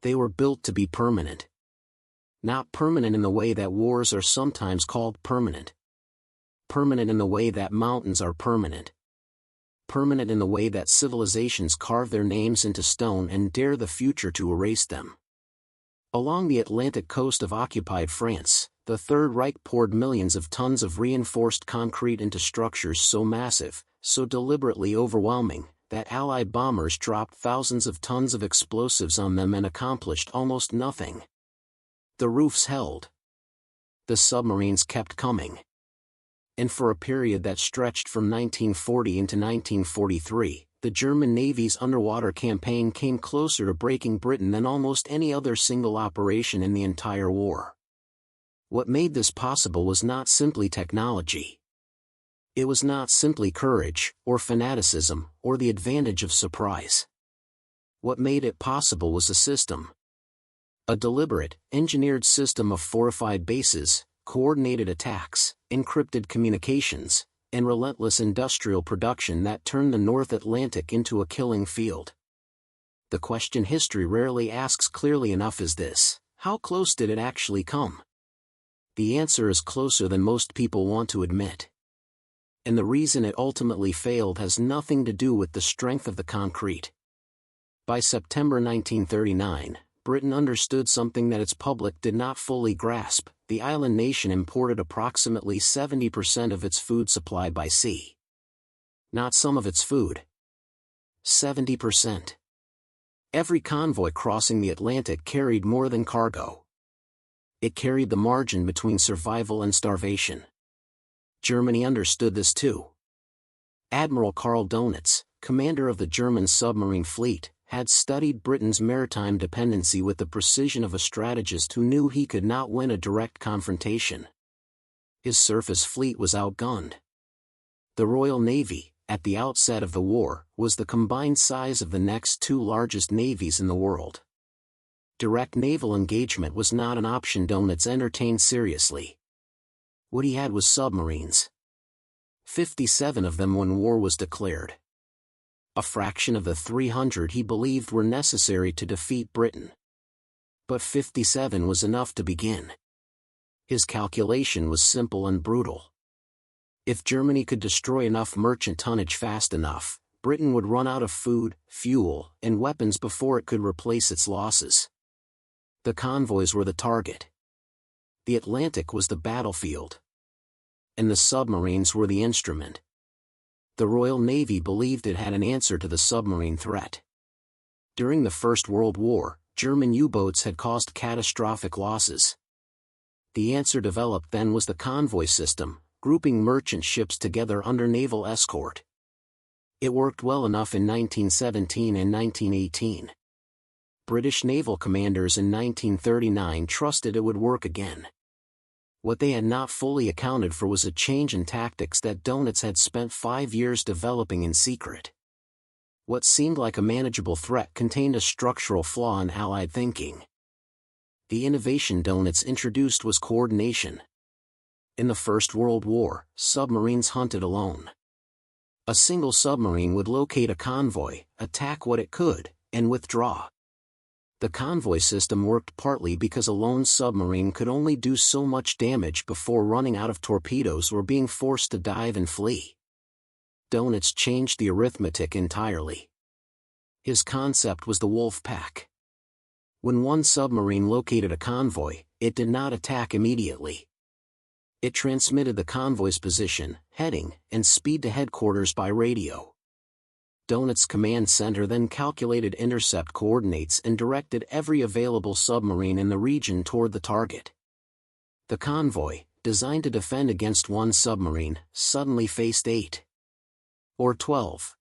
They were built to be permanent. Not permanent in the way that wars are sometimes called permanent. Permanent in the way that mountains are permanent. Permanent in the way that civilizations carve their names into stone and dare the future to erase them. Along the Atlantic coast of occupied France, the Third Reich poured millions of tons of reinforced concrete into structures so massive, so deliberately overwhelming, that Allied bombers dropped thousands of tons of explosives on them and accomplished almost nothing. The roofs held. The submarines kept coming. And for a period that stretched from 1940 into 1943, the German Navy's underwater campaign came closer to breaking Britain than almost any other single operation in the entire war. What made this possible was not simply technology. It was not simply courage, or fanaticism, or the advantage of surprise. What made it possible was a system. A deliberate, engineered system of fortified bases, coordinated attacks, encrypted communications, and relentless industrial production that turned the North Atlantic into a killing field. The question history rarely asks clearly enough is this: how close did it actually come? The answer is closer than most people want to admit. And the reason it ultimately failed has nothing to do with the strength of the concrete. By September 1939, Britain understood something that its public did not fully grasp. The island nation imported approximately 70% of its food supply by sea. Not some of its food. 70%. Every convoy crossing the Atlantic carried more than cargo. It carried the margin between survival and starvation. Germany understood this too. Admiral Karl Donitz, commander of the German submarine fleet, had studied Britain's maritime dependency with the precision of a strategist who knew he could not win a direct confrontation. His surface fleet was outgunned. The Royal Navy, at the outset of the war, was the combined size of the next two largest navies in the world. Direct naval engagement was not an option Donitz entertained seriously. What he had was submarines. 57 of them when war was declared. A fraction of the 300 he believed were necessary to defeat Britain. But 57 was enough to begin. His calculation was simple and brutal. If Germany could destroy enough merchant tonnage fast enough, Britain would run out of food, fuel, and weapons before it could replace its losses. The convoys were the target. The Atlantic was the battlefield. And the submarines were the instrument. The Royal Navy believed it had an answer to the submarine threat. During the First World War, German U-boats had caused catastrophic losses. The answer developed then was the convoy system, grouping merchant ships together under naval escort. It worked well enough in 1917 and 1918. British naval commanders in 1939 trusted it would work again. What they had not fully accounted for was a change in tactics that Donitz had spent 5 years developing in secret. What seemed like a manageable threat contained a structural flaw in Allied thinking. The innovation Donitz introduced was coordination. In the First World War, submarines hunted alone. A single submarine would locate a convoy, attack what it could, and withdraw. The convoy system worked partly because a lone submarine could only do so much damage before running out of torpedoes or being forced to dive and flee. Donitz changed the arithmetic entirely. His concept was the wolf pack. When one submarine located a convoy, it did not attack immediately. It transmitted the convoy's position, heading, and speed to headquarters by radio. Donitz's command center then calculated intercept coordinates and directed every available submarine in the region toward the target. The convoy, designed to defend against one submarine, suddenly faced 8. Or 12.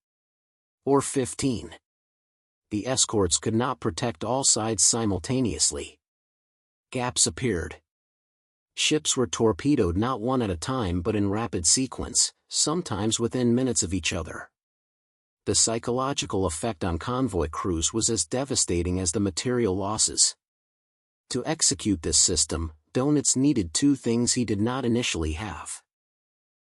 Or 15. The escorts could not protect all sides simultaneously. Gaps appeared. Ships were torpedoed not one at a time but in rapid sequence, sometimes within minutes of each other. The psychological effect on convoy crews was as devastating as the material losses. To execute this system, Donitz needed two things he did not initially have.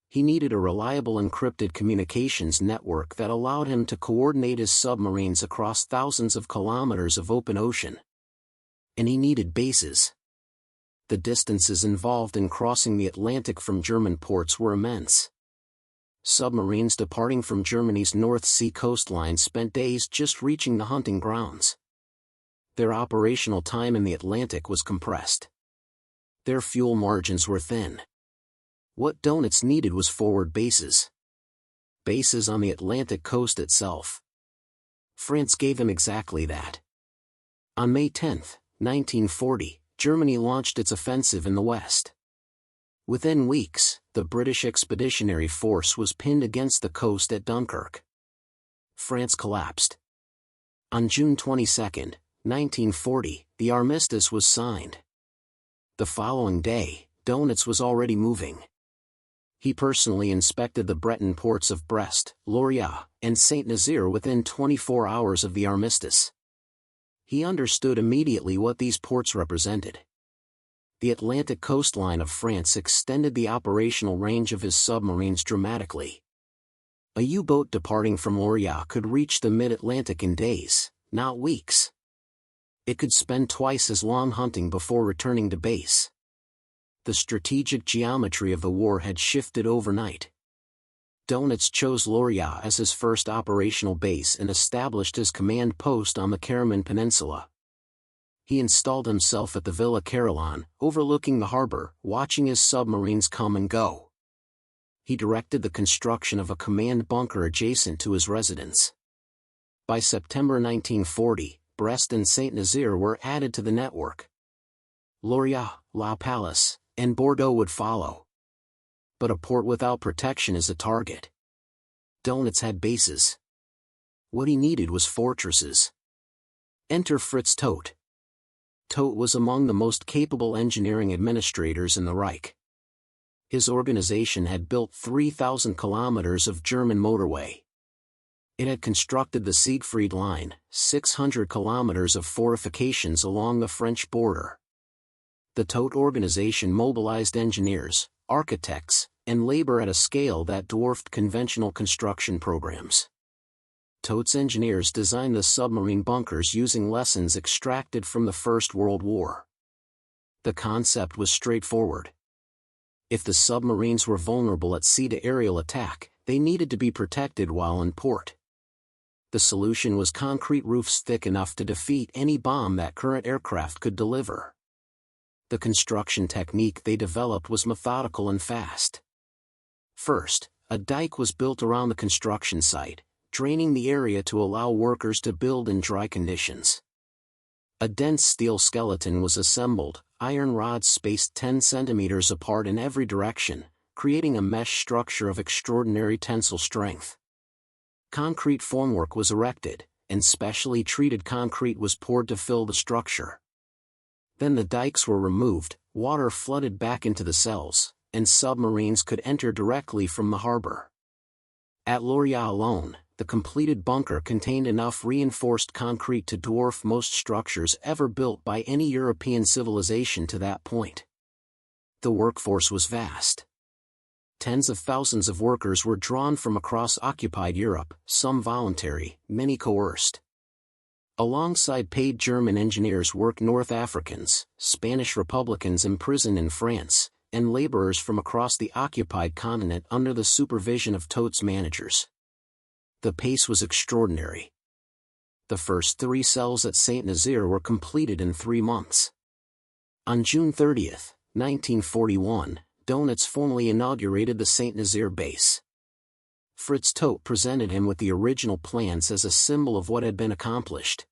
He needed a reliable encrypted communications network that allowed him to coordinate his submarines across thousands of kilometers of open ocean. and he needed bases. The distances involved in crossing the Atlantic from German ports were immense. Submarines departing from Germany's North Sea coastline spent days just reaching the hunting grounds. Their operational time in the Atlantic was compressed. Their fuel margins were thin. What Donitz needed was forward bases. Bases on the Atlantic coast itself. France gave him exactly that. On May 10, 1940, Germany launched its offensive in the west. Within weeks, the British Expeditionary Force was pinned against the coast at Dunkirk. France collapsed. On June 22, 1940, the armistice was signed. The following day, Donitz was already moving. He personally inspected the Breton ports of Brest, Lorient, and Saint-Nazaire within 24 hours of the armistice. He understood immediately what these ports represented. The Atlantic coastline of France extended the operational range of his submarines dramatically. A U-boat departing from Lorient could reach the mid-Atlantic in days, not weeks. It could spend twice as long hunting before returning to base. The strategic geometry of the war had shifted overnight. Donitz chose Lorient as his first operational base and established his command post on the Karaman Peninsula. He installed himself at the Villa Caroline, overlooking the harbor, watching his submarines come and go. He directed the construction of a command bunker adjacent to his residence. By September 1940, Brest and Saint-Nazaire were added to the network. Lorient, La Pallice, and Bordeaux would follow. But a port without protection is a target. Donitz had bases. What he needed was fortresses. Enter Fritz Todt. Todt was among the most capable engineering administrators in the Reich. His organization had built 3,000 kilometers of German motorway. It had constructed the Siegfried Line, 600 kilometers of fortifications along the French border. The Todt organization mobilized engineers, architects, and labor at a scale that dwarfed conventional construction programs. Todt's engineers designed the submarine bunkers using lessons extracted from the First World War. The concept was straightforward. If the submarines were vulnerable at sea to aerial attack, they needed to be protected while in port. The solution was concrete roofs thick enough to defeat any bomb that current aircraft could deliver. The construction technique they developed was methodical and fast. First, a dike was built around the construction site, draining the area to allow workers to build in dry conditions. A dense steel skeleton was assembled, iron rods spaced 10 centimeters apart in every direction, creating a mesh structure of extraordinary tensile strength. Concrete formwork was erected, and specially treated concrete was poured to fill the structure. Then the dikes were removed, water flooded back into the cells, and submarines could enter directly from the harbor. At Lorient alone, the completed bunker contained enough reinforced concrete to dwarf most structures ever built by any European civilization to that point. The workforce was vast. Tens of thousands of workers were drawn from across occupied Europe, some voluntary, many coerced. Alongside paid German engineers worked North Africans, Spanish Republicans imprisoned in France, and laborers from across the occupied continent under the supervision of Todt's managers. The pace was extraordinary. The first 3 cells at Saint-Nazaire were completed in 3 months. On June 30, 1941, Donitz formally inaugurated the Saint-Nazaire base. Fritz Todt presented him with the original plans as a symbol of what had been accomplished.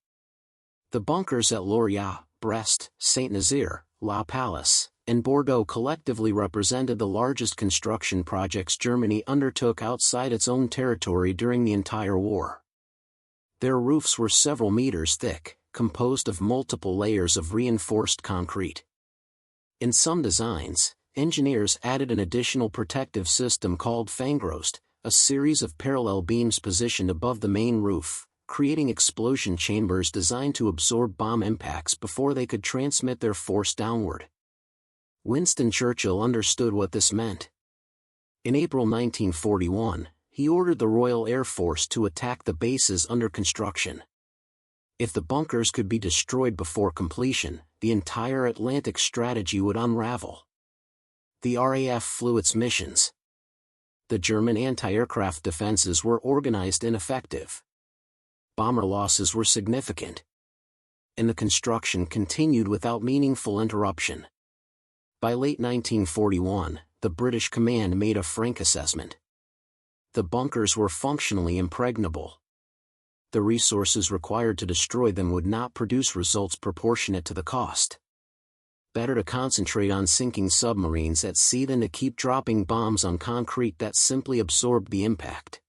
The bunkers at Lorient, Brest, Saint-Nazaire, La Pallice, and Bordeaux collectively represented the largest construction projects Germany undertook outside its own territory during the entire war. Their roofs were several meters thick, composed of multiple layers of reinforced concrete. In some designs, engineers added an additional protective system called fangrost, a series of parallel beams positioned above the main roof, creating explosion chambers designed to absorb bomb impacts before they could transmit their force downward. Winston Churchill understood what this meant. In April 1941, he ordered the Royal Air Force to attack the bases under construction. If the bunkers could be destroyed before completion, the entire Atlantic strategy would unravel. The RAF flew its missions. The German anti-aircraft defenses were organized and effective. Bomber losses were significant. And the construction continued without meaningful interruption. By late 1941, the British command made a frank assessment. The bunkers were functionally impregnable. The resources required to destroy them would not produce results proportionate to the cost. Better to concentrate on sinking submarines at sea than to keep dropping bombs on concrete that simply absorbed the impact.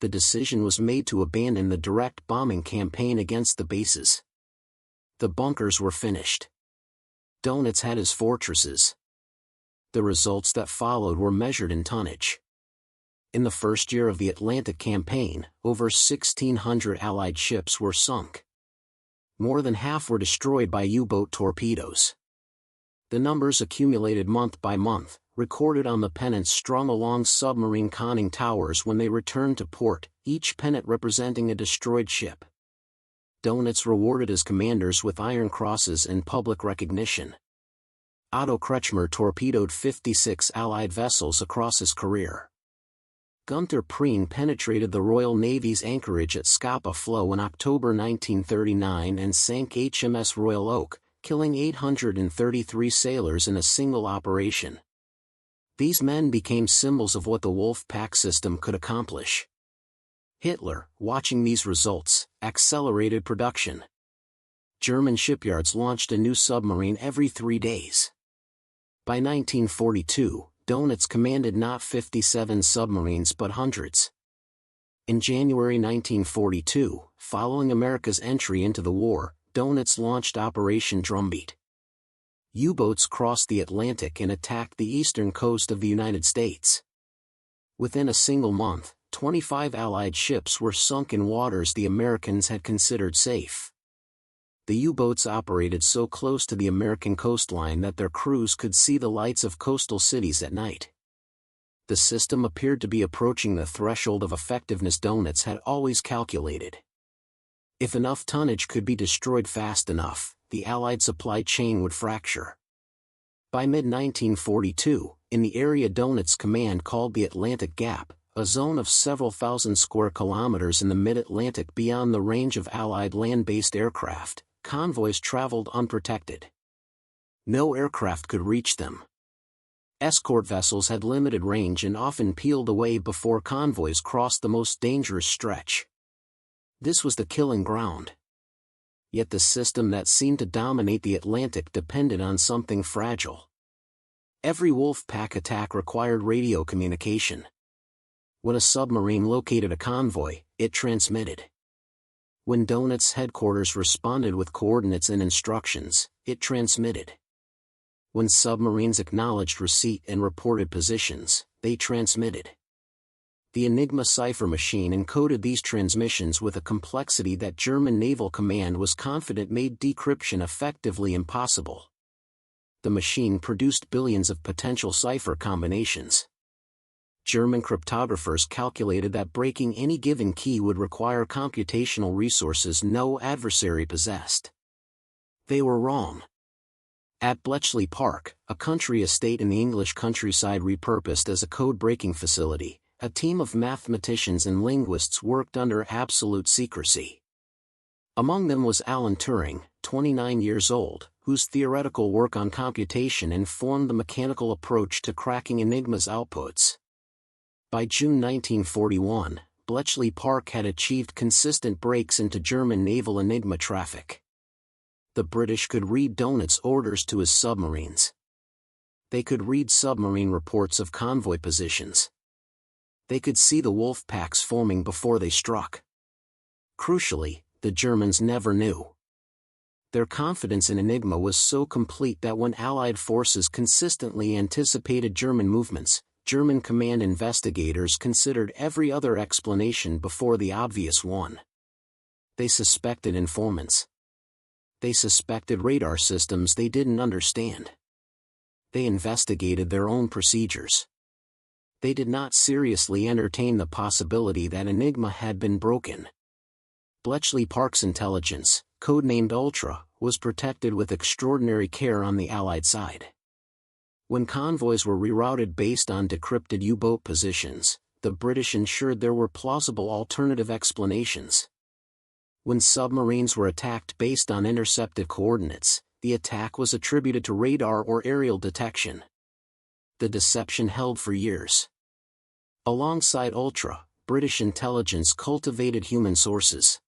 The decision was made to abandon the direct bombing campaign against the bases. The bunkers were finished. Donitz had his fortresses. The results that followed were measured in tonnage. In the first year of the Atlantic campaign, over 1,600 Allied ships were sunk. More than half were destroyed by U-boat torpedoes. The numbers accumulated month by month, recorded on the pennants strung along submarine conning towers when they returned to port, each pennant representing a destroyed ship. Donitz rewarded his commanders with Iron Crosses and public recognition. Otto Kretschmer torpedoed 56 Allied vessels across his career. Gunther Prien penetrated the Royal Navy's anchorage at Scapa Flow in October 1939 and sank HMS Royal Oak, killing 833 sailors in a single operation. These men became symbols of what the Wolf Pack system could accomplish. Hitler, watching these results, accelerated production. German shipyards launched a new submarine every 3 days. By 1942, Donitz commanded not 57 submarines but hundreds. In January 1942, following America's entry into the war, Donitz launched Operation Drumbeat. U-boats crossed the Atlantic and attacked the eastern coast of the United States. Within a single month, 25 Allied ships were sunk in waters the Americans had considered safe. The U-boats operated so close to the American coastline that their crews could see the lights of coastal cities at night. The system appeared to be approaching the threshold of effectiveness Donitz had always calculated. If enough tonnage could be destroyed fast enough, the Allied supply chain would fracture. By mid-1942, in the area Donitz command called the Atlantic Gap, a zone of several thousand square kilometers in the mid-Atlantic beyond the range of Allied land-based aircraft, convoys traveled unprotected. No aircraft could reach them. Escort vessels had limited range and often peeled away before convoys crossed the most dangerous stretch. This was the killing ground. Yet the system that seemed to dominate the Atlantic depended on something fragile. Every Wolf Pack attack required radio communication. When a submarine located a convoy, it transmitted. When Donitz headquarters responded with coordinates and instructions, it transmitted. When submarines acknowledged receipt and reported positions, they transmitted. The Enigma cipher machine encoded these transmissions with a complexity that German Naval Command was confident made decryption effectively impossible. The machine produced billions of potential cipher combinations. German cryptographers calculated that breaking any given key would require computational resources no adversary possessed. They were wrong. At Bletchley Park, a country estate in the English countryside repurposed as a code-breaking facility, a team of mathematicians and linguists worked under absolute secrecy. Among them was Alan Turing, 29 years old, whose theoretical work on computation informed the mechanical approach to cracking Enigma's outputs. By June 1941, Bletchley Park had achieved consistent breaks into German naval Enigma traffic. The British could read Donitz orders to his submarines. They could read submarine reports of convoy positions. They could see the wolf packs forming before they struck. Crucially, the Germans never knew. Their confidence in Enigma was so complete that when Allied forces consistently anticipated German movements, German command investigators considered every other explanation before the obvious one. They suspected informants. They suspected radar systems they didn't understand. They investigated their own procedures. They did not seriously entertain the possibility that Enigma had been broken. Bletchley Park's intelligence, codenamed Ultra, was protected with extraordinary care on the Allied side. When convoys were rerouted based on decrypted U-boat positions, the British ensured there were plausible alternative explanations. When submarines were attacked based on intercepted coordinates, the attack was attributed to radar or aerial detection. The deception held for years. Alongside Ultra, British intelligence cultivated human sources.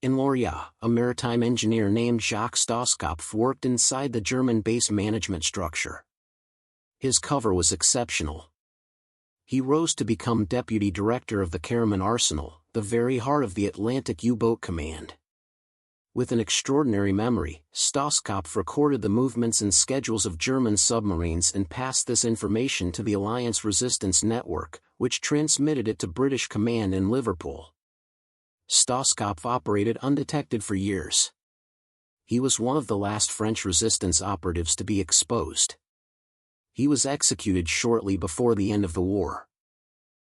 In Lairs, a maritime engineer named Jacques Stosskopf worked inside the German base management structure. His cover was exceptional. He rose to become deputy director of the Karaman Arsenal, the very heart of the Atlantic U-boat command. With an extraordinary memory, Stosskopf recorded the movements and schedules of German submarines and passed this information to the Alliance Resistance Network, which transmitted it to British command in Liverpool. Stosskopf operated undetected for years. He was one of the last French resistance operatives to be exposed. He was executed shortly before the end of the war.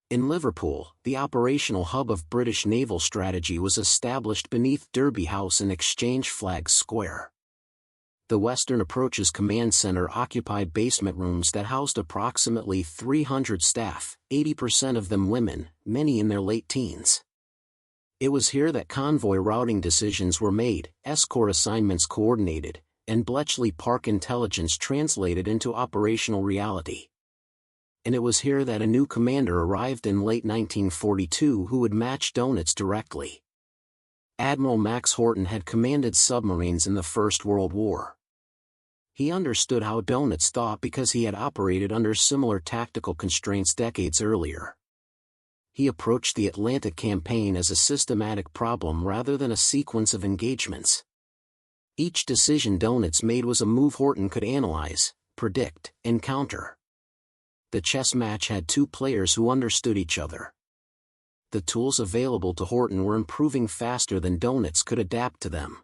In Liverpool, the operational hub of British naval strategy was established beneath Derby House in Exchange Flags Square. The Western Approaches Command Center occupied basement rooms that housed approximately 300 staff, 80% of them women, many in their late teens. It was here that convoy routing decisions were made, escort assignments coordinated, and Bletchley Park intelligence translated into operational reality. And it was here that a new commander arrived in late 1942 who would match Dönitz directly. Admiral Max Horton had commanded submarines in the First World War. He understood how Dönitz thought because he had operated under similar tactical constraints decades earlier. He approached the Atlantic campaign as a systematic problem rather than a sequence of engagements. Each decision Dönitz made was a move Horton could analyze, predict, and counter. The chess match had two players who understood each other. The tools available to Horton were improving faster than Dönitz could adapt to them.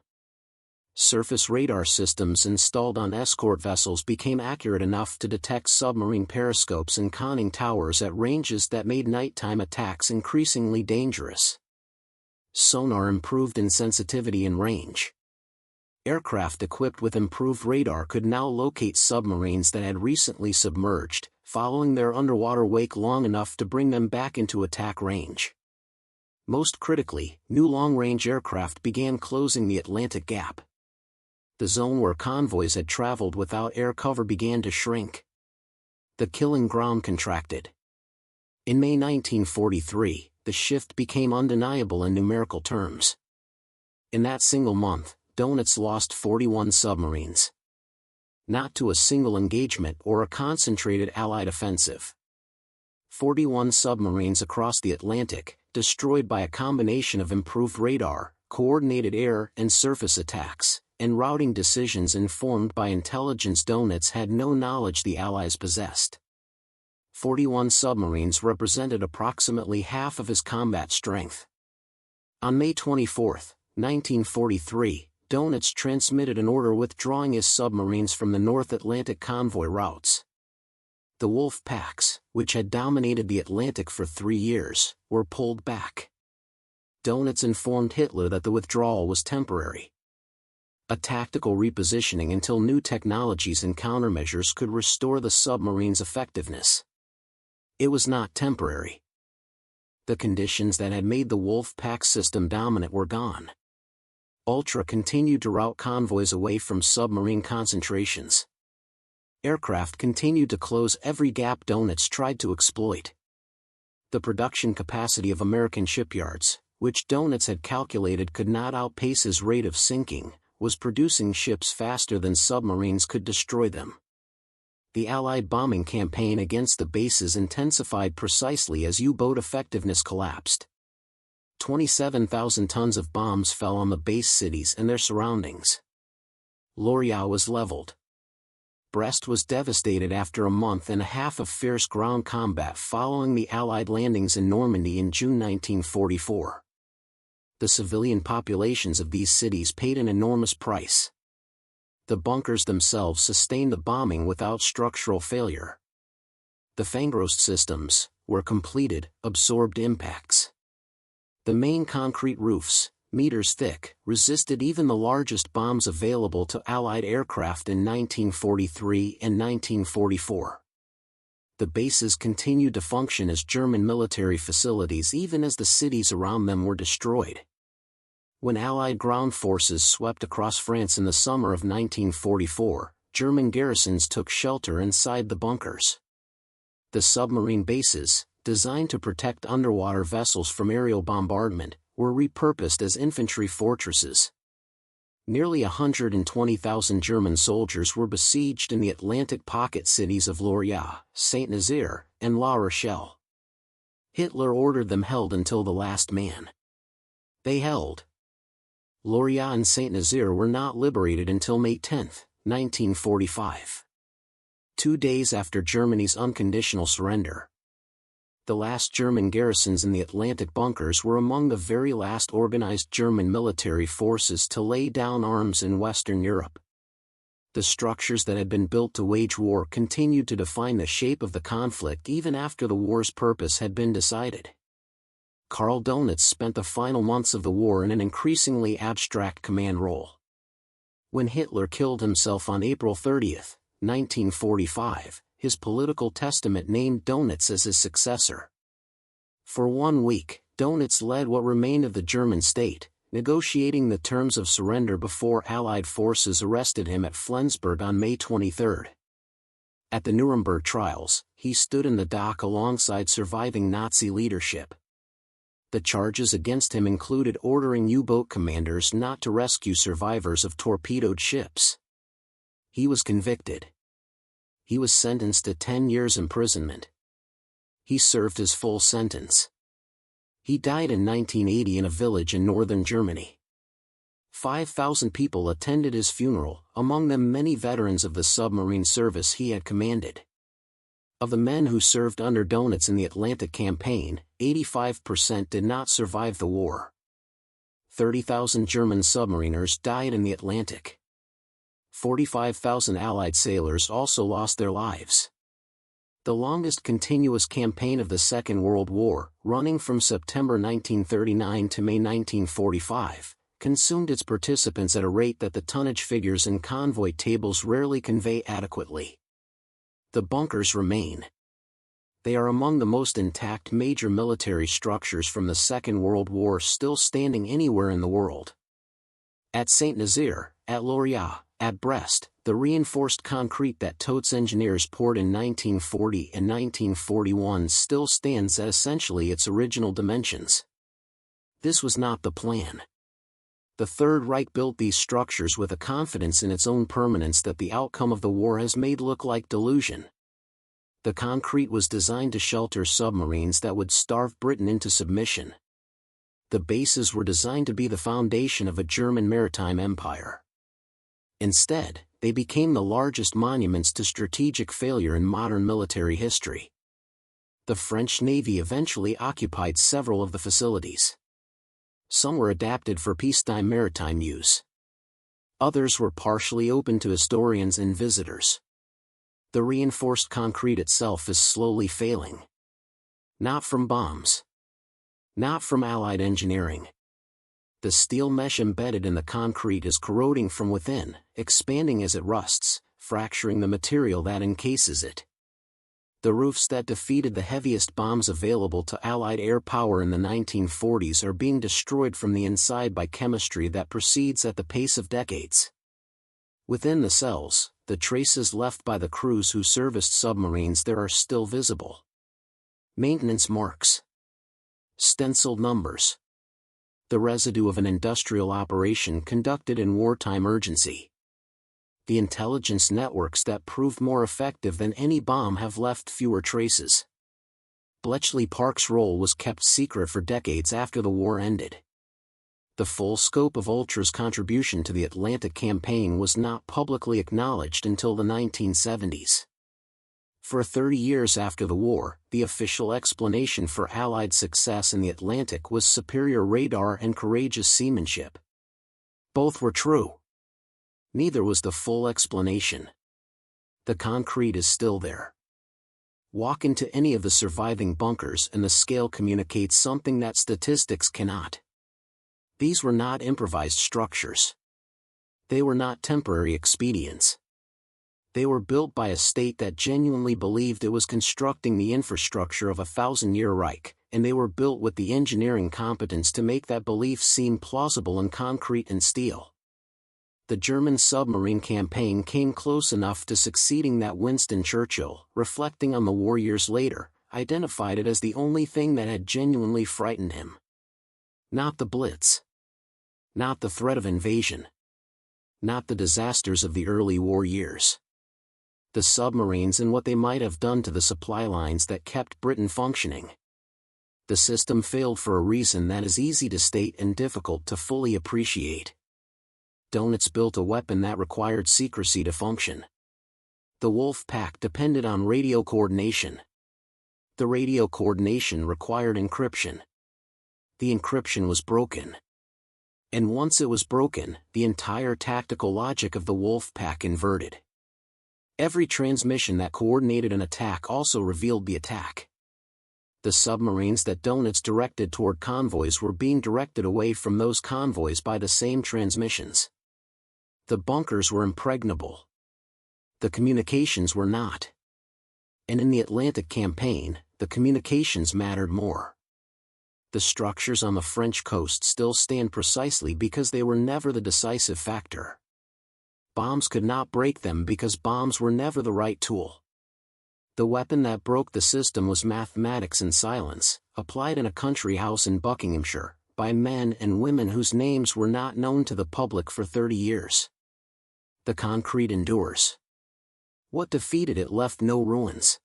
Surface radar systems installed on escort vessels became accurate enough to detect submarine periscopes and conning towers at ranges that made nighttime attacks increasingly dangerous. Sonar improved in sensitivity and range. Aircraft equipped with improved radar could now locate submarines that had recently submerged, following their underwater wake long enough to bring them back into attack range. Most critically, new long-range aircraft began closing the Atlantic gap. The zone where convoys had traveled without air cover began to shrink. The killing ground contracted. In May 1943, the shift became undeniable in numerical terms. In that single month, Dönitz lost 41 submarines. Not to a single engagement or a concentrated Allied offensive. 41 submarines across the Atlantic, destroyed by a combination of improved radar, coordinated air and surface attacks, and routing decisions informed by intelligence Dönitz had no knowledge the Allies possessed. 41 submarines represented approximately half of his combat strength. On May 24, 1943, Dönitz transmitted an order withdrawing his submarines from the North Atlantic convoy routes. The wolf packs, which had dominated the Atlantic for 3 years, were pulled back. Dönitz informed Hitler that the withdrawal was temporary. A tactical repositioning until new technologies and countermeasures could restore the submarine's effectiveness. It was not temporary. The conditions that had made the wolf pack system dominant were gone. Ultra continued to route convoys away from submarine concentrations. Aircraft continued to close every gap Dönitz tried to exploit. The production capacity of American shipyards, which Dönitz had calculated could not outpace his rate of sinking, was producing ships faster than submarines could destroy them. The Allied bombing campaign against the bases intensified precisely as U-boat effectiveness collapsed. 27,000 tons of bombs fell on the base cities and their surroundings. Lairs was leveled. Brest was devastated after a month and a half of fierce ground combat following the Allied landings in Normandy in June 1944. The civilian populations of these cities paid an enormous price. The bunkers themselves sustained the bombing without structural failure. The Fangrost systems, where completed, absorbed impacts. The main concrete roofs, meters thick, resisted even the largest bombs available to Allied aircraft in 1943 and 1944. The bases continued to function as German military facilities even as the cities around them were destroyed. When Allied ground forces swept across France in the summer of 1944, German garrisons took shelter inside the bunkers. The submarine bases, designed to protect underwater vessels from aerial bombardment, were repurposed as infantry fortresses. Nearly 120,000 German soldiers were besieged in the Atlantic pocket cities of Lairs, Saint-Nazaire, and La Rochelle. Hitler ordered them held until the last man. They held. Lairs and Saint-Nazaire were not liberated until May 10, 1945. 2 days after Germany's unconditional surrender. The last German garrisons in the Atlantic bunkers were among the very last organized German military forces to lay down arms in Western Europe. The structures that had been built to wage war continued to define the shape of the conflict even after the war's purpose had been decided. Karl Donitz spent the final months of the war in an increasingly abstract command role. When Hitler killed himself on April 30, 1945, his political testament named Donitz as his successor. For 1 week, Donitz led what remained of the German state, negotiating the terms of surrender before Allied forces arrested him at Flensburg on May 23. At the Nuremberg trials, he stood in the dock alongside surviving Nazi leadership. The charges against him included ordering U-boat commanders not to rescue survivors of torpedoed ships. He was convicted. He was sentenced to 10 years imprisonment. He served his full sentence. He died in 1980 in a village in northern Germany. 5,000 people attended his funeral, among them many veterans of the submarine service he had commanded. Of the men who served under Donitz in the Atlantic campaign, 85% did not survive the war. 30,000 German submariners died in the Atlantic. 45,000 Allied sailors also lost their lives. The longest continuous campaign of the Second World War, running from September 1939 to May 1945, consumed its participants at a rate that the tonnage figures in convoy tables rarely convey adequately. The bunkers remain. They are among the most intact major military structures from the Second World War still standing anywhere in the world. At Saint-Nazaire, at Lairs, at Brest, the reinforced concrete that Totes engineers poured in 1940 and 1941 still stands at essentially its original dimensions. This was not the plan. The Third Reich built these structures with a confidence in its own permanence that the outcome of the war has made look like delusion. The concrete was designed to shelter submarines that would starve Britain into submission. The bases were designed to be the foundation of a German maritime empire. Instead, they became the largest monuments to strategic failure in modern military history. The French Navy eventually occupied several of the facilities. Some were adapted for peacetime maritime use. Others were partially open to historians and visitors. The reinforced concrete itself is slowly failing. Not from bombs. Not from Allied engineering. The steel mesh embedded in the concrete is corroding from within, expanding as it rusts, fracturing the material that encases it. The roofs that defeated the heaviest bombs available to Allied air power in the 1940s are being destroyed from the inside by chemistry that proceeds at the pace of decades. Within the cells, the traces left by the crews who serviced submarines there are still visible. Maintenance marks. Stenciled numbers. The residue of an industrial operation conducted in wartime urgency. The intelligence networks that proved more effective than any bomb have left fewer traces. Bletchley Park's role was kept secret for decades after the war ended. The full scope of Ultra's contribution to the Atlantic campaign was not publicly acknowledged until the 1970s. For 30 years after the war, the official explanation for Allied success in the Atlantic was superior radar and courageous seamanship. Both were true. Neither was the full explanation. The concrete is still there. Walk into any of the surviving bunkers and the scale communicates something that statistics cannot. These were not improvised structures. They were not temporary expedients. They were built by a state that genuinely believed it was constructing the infrastructure of a 1,000-year Reich, and they were built with the engineering competence to make that belief seem plausible in concrete and steel. The German submarine campaign came close enough to succeeding that Winston Churchill, reflecting on the war years later, identified it as the only thing that had genuinely frightened him. Not the Blitz. Not the threat of invasion. Not the disasters of the early war years. The submarines and what they might have done to the supply lines that kept Britain functioning. The system failed for a reason that is easy to state and difficult to fully appreciate. Donitz built a weapon that required secrecy to function. The Wolf Pack depended on radio coordination. The radio coordination required encryption. The encryption was broken. And once it was broken, the entire tactical logic of the Wolf Pack inverted. Every transmission that coordinated an attack also revealed the attack. The submarines that Donitz directed toward convoys were being directed away from those convoys by the same transmissions. The bunkers were impregnable. The communications were not. And in the Atlantic campaign, the communications mattered more. The structures on the French coast still stand precisely because they were never the decisive factor. Bombs could not break them because bombs were never the right tool. The weapon that broke the system was mathematics and silence, applied in a country house in Buckinghamshire, by men and women whose names were not known to the public for 30 years. The concrete endures. What defeated it left no ruins.